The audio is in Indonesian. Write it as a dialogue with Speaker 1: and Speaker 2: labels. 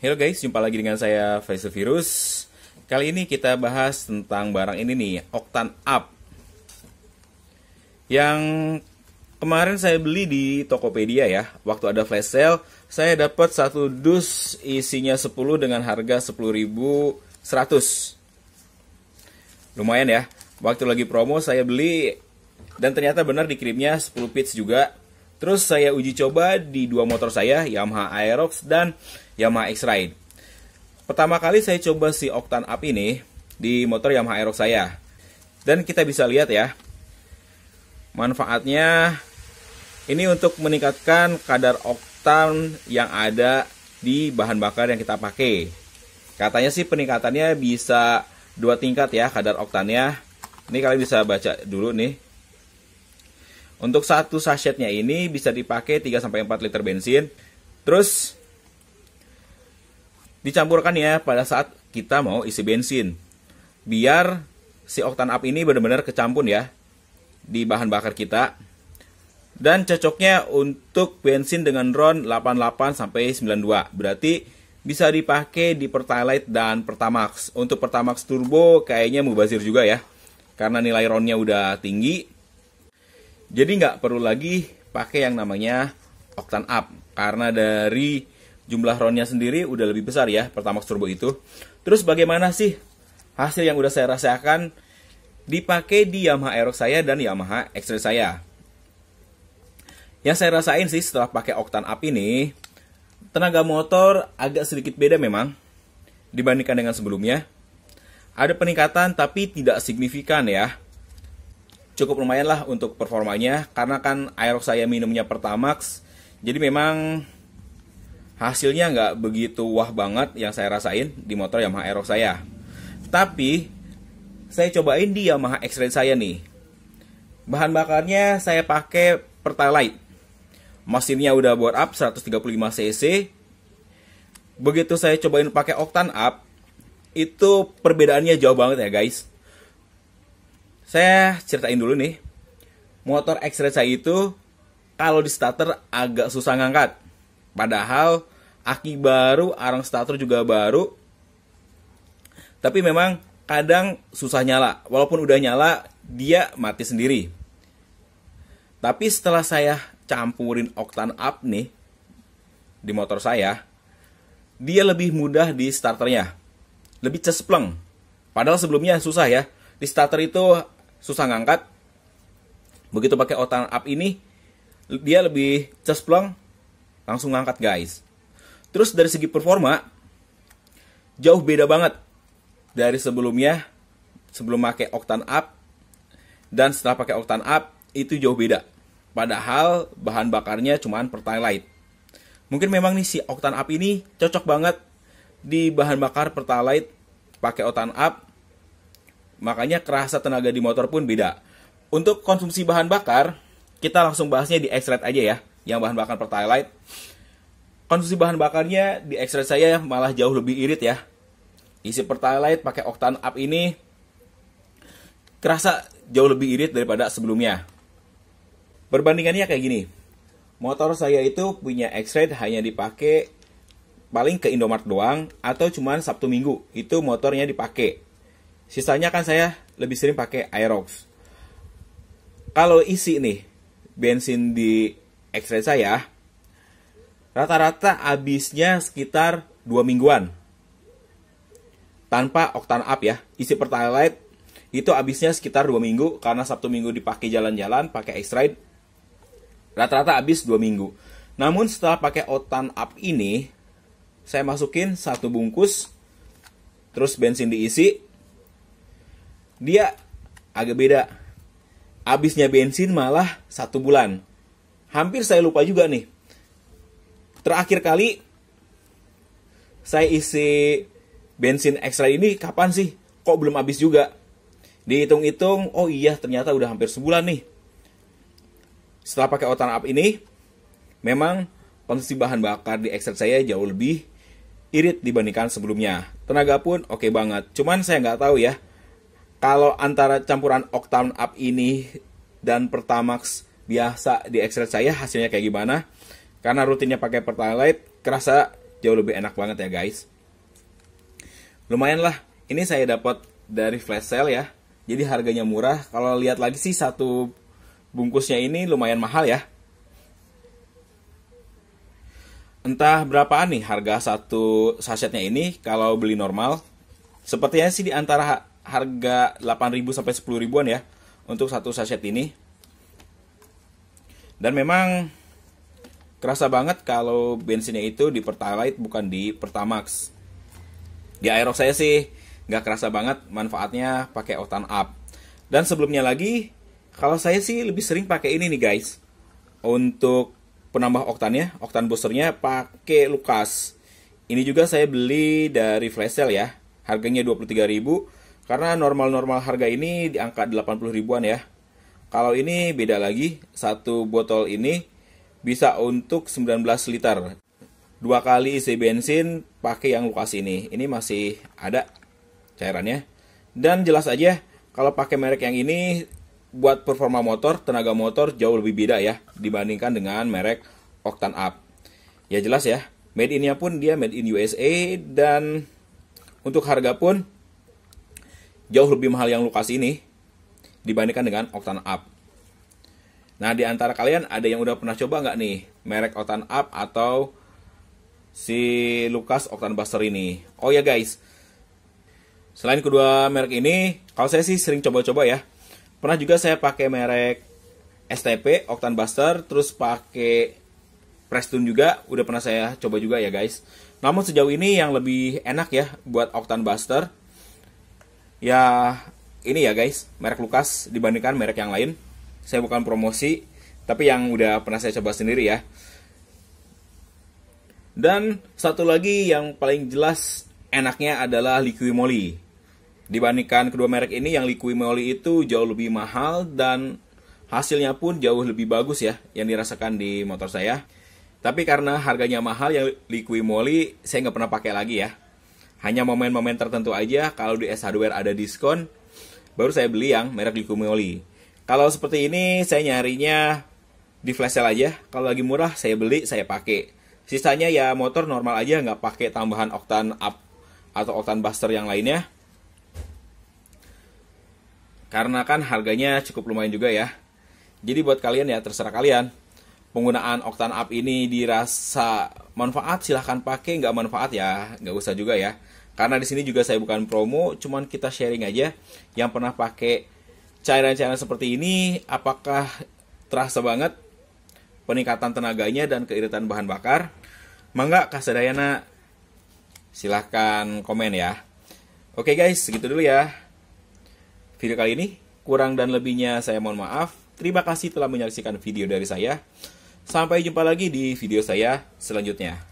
Speaker 1: Halo guys, jumpa lagi dengan saya Faisal Virus. Kali ini kita bahas tentang barang ini nih, Octane Up. Yang kemarin saya beli di Tokopedia ya. Waktu ada flash sale, saya dapat satu dus isinya 10 dengan harga 10.100. Lumayan ya. Waktu lagi promo saya beli dan ternyata benar dikirimnya 10 pieces juga. Terus saya uji coba di dua motor saya, Yamaha Aerox dan Yamaha X-Ride. Pertama kali saya coba si Octane Up ini di motor Yamaha Aerox saya. Dan kita bisa lihat ya, manfaatnya ini untuk meningkatkan kadar oktan yang ada di bahan bakar yang kita pakai. Katanya sih peningkatannya bisa 2 tingkat ya kadar oktannya. Ini kalian bisa baca dulu nih. Untuk satu sachetnya ini bisa dipakai 3-4 liter bensin. Terus dicampurkan ya pada saat kita mau isi bensin. Biar si Octane Up ini benar-benar kecampur ya di bahan bakar kita. Dan cocoknya untuk bensin dengan RON 88 sampai 92. Berarti bisa dipakai di Pertalite dan Pertamax. Untuk Pertamax Turbo kayaknya mubazir juga ya. Karena nilai RON-nya udah tinggi. Jadi nggak perlu lagi pakai yang namanya Octane Up. Karena dari jumlah RON-nya sendiri udah lebih besar ya Pertamax Turbo itu. Terus bagaimana sih hasil yang udah saya rasakan dipakai di Yamaha Aerox saya dan Yamaha X-Ride saya? Yang saya rasain sih setelah pakai Octane Up ini, tenaga motor agak sedikit beda memang dibandingkan dengan sebelumnya. Ada peningkatan tapi tidak signifikan ya. Cukup lumayan lah untuk performanya, karena kan Aerox saya minumnya Pertamax, jadi memang hasilnya nggak begitu wah banget yang saya rasain di motor Yamaha Aerox saya. Tapi saya cobain di Yamaha X-Ride saya nih. Bahan bakarnya saya pakai Pertalite. Mesinnya udah bore up 135 cc. Begitu saya cobain pakai Octane Up, itu perbedaannya jauh banget ya guys. Saya ceritain dulu nih. Motor X-Ride saya itu kalau di starter agak susah ngangkat. Padahal aki baru, arang starter juga baru. Tapi memang kadang susah nyala. Walaupun udah nyala, dia mati sendiri. Tapi setelah saya campurin Octane Up nih di motor saya, dia lebih mudah di starternya. Lebih cespleng. Padahal sebelumnya susah ya. Di starter itu susah ngangkat. Begitu pakai Octane Up ini, dia lebih cespleng, langsung ngangkat guys. Terus dari segi performa, jauh beda banget dari sebelumnya. Sebelum pakai Octane Up dan setelah pakai Octane Up, itu jauh beda. Padahal bahan bakarnya cuman Pertalite. Mungkin memang nih si Octane Up ini cocok banget di bahan bakar Pertalite pakai Octane Up. Makanya kerasa tenaga di motor pun beda. Untuk konsumsi bahan bakar, kita langsung bahasnya di X-Ride aja ya, yang bahan bakar Pertalite. Konsumsi bahan bakarnya di X-Ride saya malah jauh lebih irit ya. Isi Pertalite pakai Octane Up ini kerasa jauh lebih irit daripada sebelumnya. Perbandingannya kayak gini. Motor saya itu punya X-Ride hanya dipakai paling ke Indomart doang atau cuman Sabtu Minggu. Itu motornya dipakai. Sisanya kan saya lebih sering pakai Aerox. Kalau isi nih bensin di X-Ride saya, rata-rata habisnya sekitar 2 mingguan. Tanpa Octane Up ya. Isi Pertalite itu habisnya sekitar 2 minggu. Karena Sabtu Minggu dipakai jalan-jalan, pakai X-Ride, rata-rata habis 2 minggu. Namun setelah pakai Octane Up ini, saya masukin 1 bungkus, terus bensin diisi, dia agak beda. Habisnya bensin malah 1 bulan. Hampir saya lupa juga nih. Terakhir kali saya isi bensin X-Ride ini kapan sih? Kok belum habis juga? Dihitung-hitung, oh iya ternyata udah hampir sebulan nih. Setelah pakai Octane Up ini, memang konsumsi bahan bakar di X-Ride saya jauh lebih irit dibandingkan sebelumnya. Tenaga pun oke banget. Cuman saya nggak tahu ya, kalau antara campuran Octane Up ini dan Pertamax biasa di X-Ride saya hasilnya kayak gimana. Karena rutinnya pakai Pertalite, kerasa jauh lebih enak banget ya guys. Lumayan lah, ini saya dapat dari flash sale ya. Jadi harganya murah. Kalau lihat lagi sih satu bungkusnya ini lumayan mahal ya. Entah berapaan nih harga satu sachetnya ini kalau beli normal. Sepertinya sih di antara harga 8.000 sampai 10 ribuan ya untuk satu sachet ini. Dan memang kerasa banget kalau bensinnya itu di Pertalite bukan di Pertamax. Di Aerox saya sih nggak kerasa banget manfaatnya pakai Octane Up. Dan sebelumnya lagi, kalau saya sih lebih sering pakai ini nih guys. Untuk penambah oktannya, oktan boosternya pakai Lucas. Ini juga saya beli dari flash sale ya. Harganya 23.000 karena normal-normal harga ini di angka 80 ribuan ya. Kalau ini beda lagi, satu botol ini bisa untuk 19 liter. 2 kali isi bensin pakai yang Lucas ini. Ini masih ada cairannya. Dan jelas aja kalau pakai merek yang ini buat performa motor, tenaga motor jauh lebih beda ya dibandingkan dengan merek Octane Up. Ya jelas ya, made in-nya pun dia made in USA dan untuk harga pun jauh lebih mahal yang Lucas ini dibandingkan dengan Octane Up. Nah, di antara kalian ada yang udah pernah coba nggak nih merek Octane Up atau si Lucas Octane Buster ini? Oh ya guys, selain kedua merek ini, kalau saya sih sering coba-coba ya. Pernah juga saya pakai merek STP Octane Buster, terus pakai Preston juga, udah pernah saya coba juga ya guys. Namun sejauh ini yang lebih enak ya buat Octane Buster, ya ini ya guys, merek Lucas dibandingkan merek yang lain. Saya bukan promosi, tapi yang udah pernah saya coba sendiri ya. Dan satu lagi yang paling jelas enaknya adalah Liqui Moly. Dibandingkan kedua merek ini, yang Liqui Moly itu jauh lebih mahal dan hasilnya pun jauh lebih bagus ya yang dirasakan di motor saya. Tapi karena harganya mahal yang Liqui Moly, saya nggak pernah pakai lagi ya. Hanya momen-momen tertentu aja kalau di S Hardware ada diskon, baru saya beli yang merek Liqui Moly. Kalau seperti ini saya nyarinya di flash sale aja. Kalau lagi murah saya beli, saya pakai. Sisanya ya motor normal aja, nggak pakai tambahan Octane Up atau Octane Buster yang lainnya. Karena kan harganya cukup lumayan juga ya. Jadi buat kalian ya terserah kalian. Penggunaan Octane Up ini dirasa manfaat, silahkan pakai. Nggak manfaat ya nggak usah juga ya. Karena di sini juga saya bukan promo, cuman kita sharing aja. Yang pernah pakai cairan-cairan seperti ini, apakah terasa banget peningkatan tenaganya dan keiritan bahan bakar? Mangga kasadayana silahkan komen ya. Oke guys, segitu dulu ya video kali ini. Kurang dan lebihnya saya mohon maaf. Terima kasih telah menyaksikan video dari saya. Sampai jumpa lagi di video saya selanjutnya.